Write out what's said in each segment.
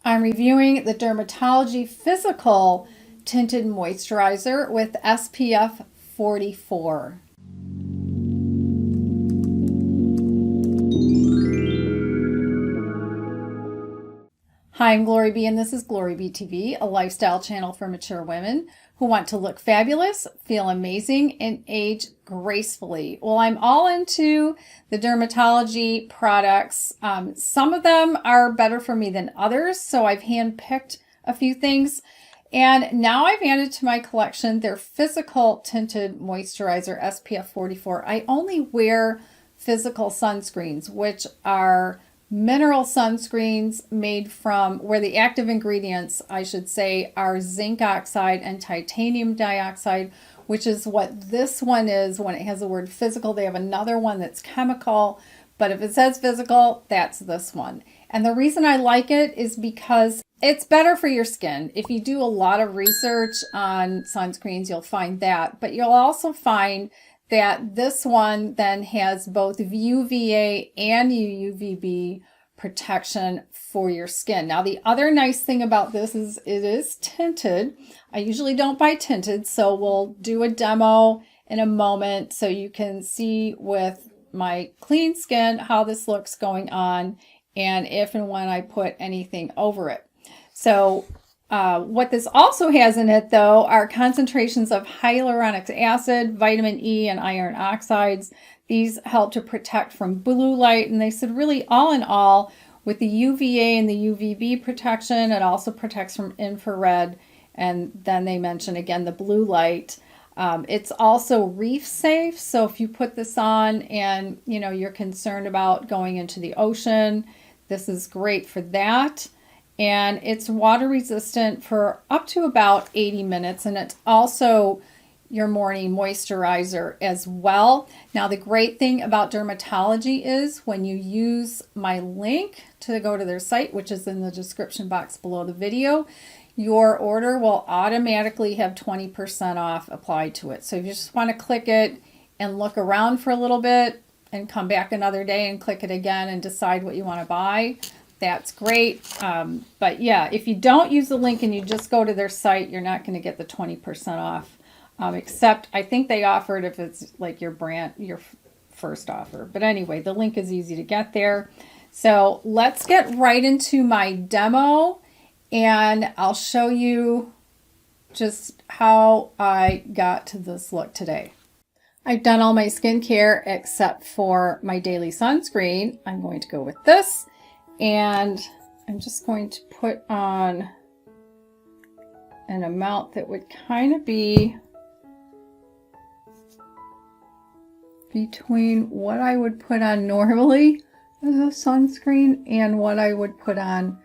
I'm reviewing the Dermatology Physical Tinted Moisturizer with SPF 44. Hi, I'm GloryB and this is GloryB-TV, a lifestyle channel for mature women who want to look fabulous, feel amazing, and age gracefully. Well, I'm all into the dermatology products. Some of them are better for me than others, so I've handpicked a few things. And now I've added to my collection their Physical Tinted Moisturizer SPF 44. I only wear physical sunscreens, which are mineral sunscreens made from, where the active ingredients, I should say, are zinc oxide and titanium dioxide, which is what this one is when it has the word physical. They have another one that's chemical, but if it says physical, that's this one. And the reason I like it is because it's better for your skin. If you do a lot of research on sunscreens, you'll find that, but you'll also find that this one then has both UVA and UVB protection for your skin. Now, the other nice thing about this is it is tinted. I usually don't buy tinted, so we'll do a demo in a moment so you can see with my clean skin how this looks going on and if and when I put anything over it. So what this also has in it, though, are concentrations of hyaluronic acid, vitamin E, and iron oxides. These help to protect from blue light, and they said really all in all, with the UVA and the UVB protection, it also protects from infrared, and then they mention again the blue light. It's also reef safe, so if you put this on and you're concerned about going into the ocean, this is great for that. And it's water resistant for up to about 80 minutes. And it's also your morning moisturizer as well. Now, the great thing about Dermatology is when you use my link to go to their site, which is in the description box below the video, your order will automatically have 20% off applied to it. So if you just want to click it and look around for a little bit and come back another day and click it again and decide what you want to buy, that's great. But yeah, if you don't use the link and you just go to their site, you're not going to get the 20% off. Except I think they offer it if it's like your first offer. But anyway, the link is easy to get there. So let's get right into my demo and I'll show you just how I got to this look today. I've done all my skincare except for my daily sunscreen. I'm going to go with this. And I'm just going to put on an amount that would kind of be between what I would put on normally as a sunscreen and what I would put on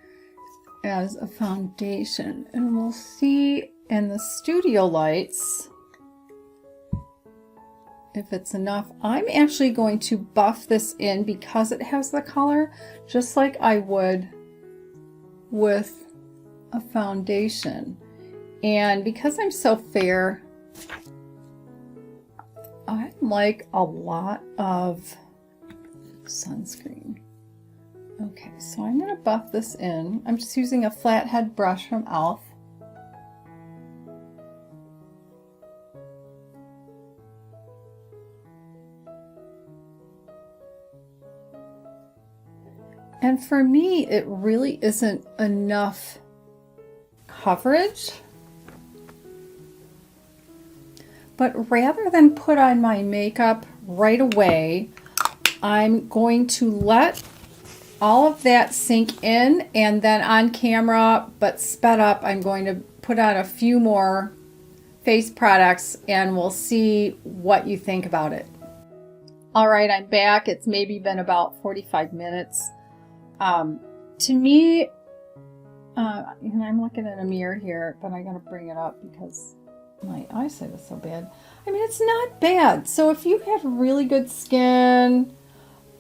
as a foundation. And we'll see in the studio lights if it's enough. I'm actually going to buff this in because it has the color, just like I would with a foundation. And because I'm so fair, I like a lot of sunscreen. Okay, so I'm going to buff this in. I'm just using a flathead brush from e.l.f. And for me, it really isn't enough coverage. But rather than put on my makeup right away, I'm going to let all of that sink in, and then on camera, but sped up, I'm going to put on a few more face products and we'll see what you think about it. All right, I'm back. It's maybe been about 45 minutes. To me, and I'm looking in a mirror here, but I'm going to bring it up because my eyesight is so bad. I mean, it's not bad. So if you have really good skin,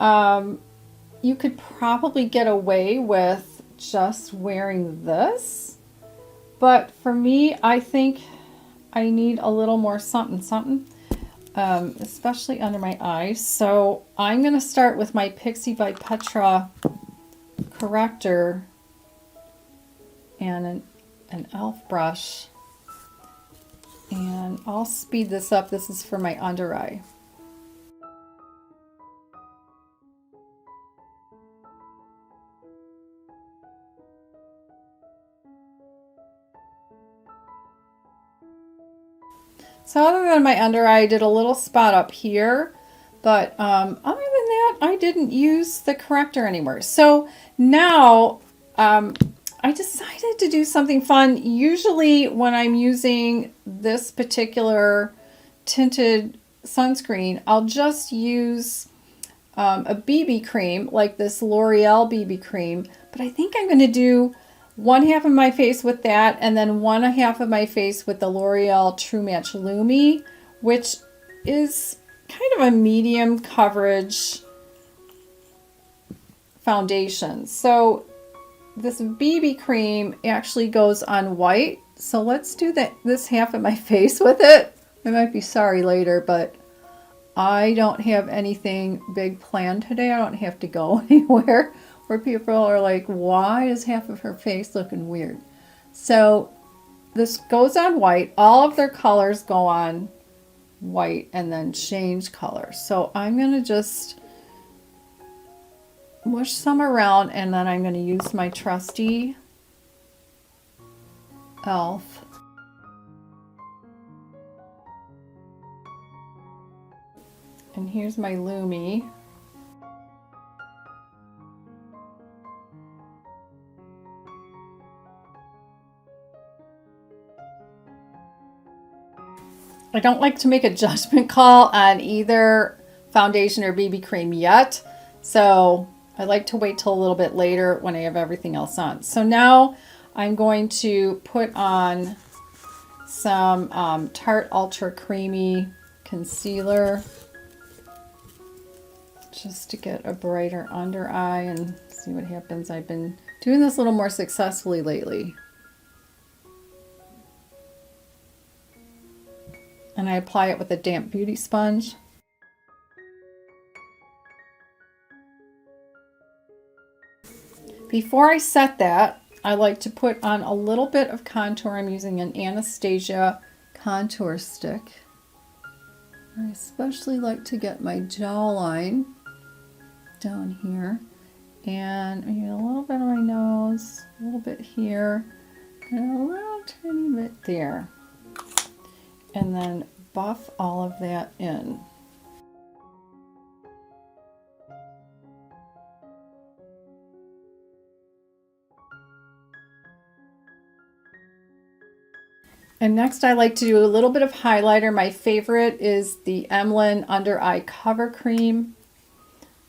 you could probably get away with just wearing this. But for me, I think I need a little more something, especially under my eyes. So I'm going to start with my Pixie by Petra corrector and an e.l.f. brush. And I'll speed this up. This is for my under eye. So other than my under eye, I did a little spot up here, but other than that, I didn't use the corrector anymore. So now I decided to do something fun. Usually when I'm using this particular tinted sunscreen, I'll just use a BB cream, like this L'Oreal BB cream, but I think I'm going to do one half of my face with that, and then one half of my face with the L'Oreal True Match Lumi, which is kind of a medium coverage foundation. So this BB cream actually goes on white. So let's do this half of my face with it. I might be sorry later, but I don't have anything big planned today. I don't have to go anywhere where people are like, why is half of her face looking weird? So this goes on white. All of their colors go on white and then change colors. So I'm going to just mush some around, and then I'm going to use my trusty e.l.f. And here's my Lumi. I don't like to make a judgment call on either foundation or BB cream yet, so I like to wait till a little bit later when I have everything else on. So now I'm going to put on some Tarte Ultra Creamy Concealer just to get a brighter under eye and see what happens. I've been doing this a little more successfully lately. And I apply it with a damp beauty sponge. Before I set that, I like to put on a little bit of contour. I'm using an Anastasia contour stick. I especially like to get my jawline down here. And I get a little bit on my nose, a little bit here, and a little tiny bit there. And then buff all of that in. And next I like to do a little bit of highlighter. My favorite is the Emlyn Under Eye Cover Cream.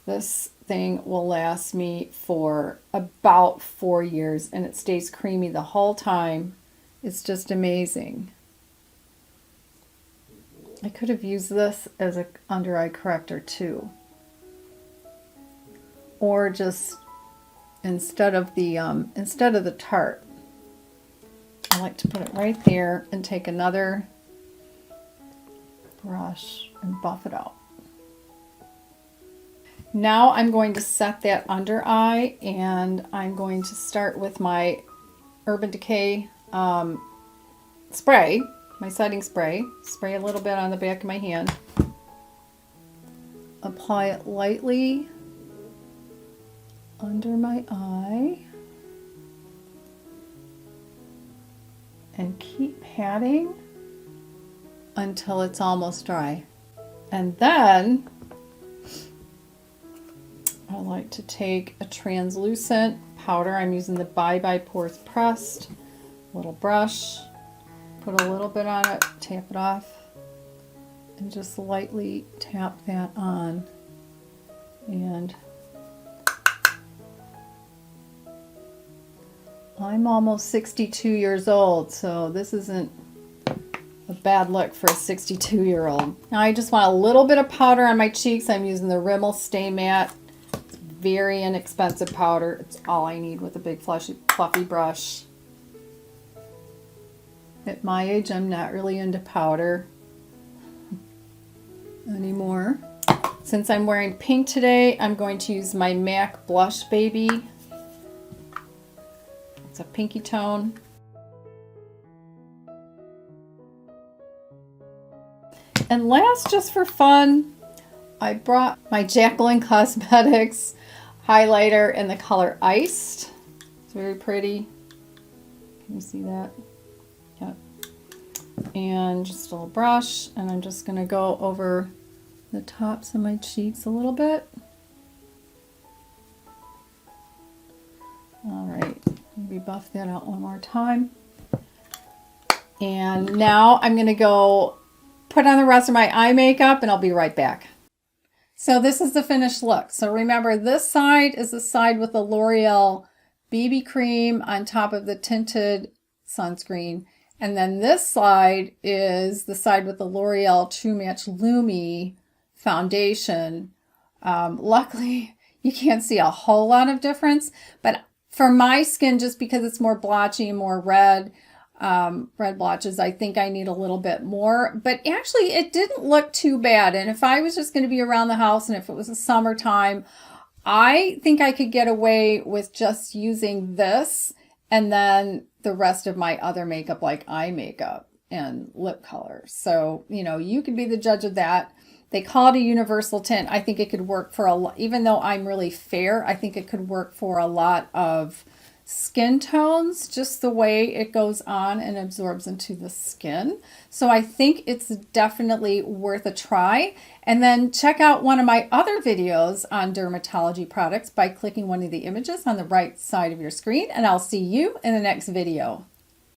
This thing will last me for about 4 years and it stays creamy the whole time. It's just amazing. I could have used this as an under eye corrector too. Or just instead of the Tarte. I like to put it right there and take another brush and buff it out. Now I'm going to set that under eye, and I'm going to start with my Urban Decay spray, my setting spray. Spray a little bit on the back of my hand. Apply it lightly under my eye. And keep patting until it's almost dry. And then I like to take a translucent powder. I'm using the Bye Bye Pores Pressed little brush. Put a little bit on it, tap it off, and just lightly tap that on. And I'm almost 62 years old, so this isn't a bad look for a 62-year-old. Now I just want a little bit of powder on my cheeks. I'm using the Rimmel Stay Matte. It's very inexpensive powder. It's all I need with a big fluffy brush. At my age, I'm not really into powder anymore. Since I'm wearing pink today, I'm going to use my MAC Blush Baby. It's It's a pinky tone. And last, just for fun, I brought my Jacqueline Cosmetics highlighter in the color Iced. It's very pretty. Can you see that? Yep. And just a little brush, and I'm just going to go over the tops of my cheeks a little bit. All right, maybe buff that out one more time. And now I'm going to go put on the rest of my eye makeup, and I'll be right back. So this is the finished look. So remember, this side is the side with the L'Oreal BB cream on top of the tinted sunscreen. And then this side is the side with the L'Oreal True Match Lumi foundation. Luckily, you can't see a whole lot of difference, but for my skin, just because it's more blotchy and more red blotches, I think I need a little bit more. But actually, it didn't look too bad. And if I was just going to be around the house and if it was the summertime, I think I could get away with just using this and then the rest of my other makeup, like eye makeup and lip color. So, you know, you could be the judge of that. They call it a universal tint. I think it could work for a lot, even though I'm really fair, I think it could work for a lot of skin tones, just the way it goes on and absorbs into the skin. So I think it's definitely worth a try. And then check out one of my other videos on dermatology products by clicking one of the images on the right side of your screen. And I'll see you in the next video.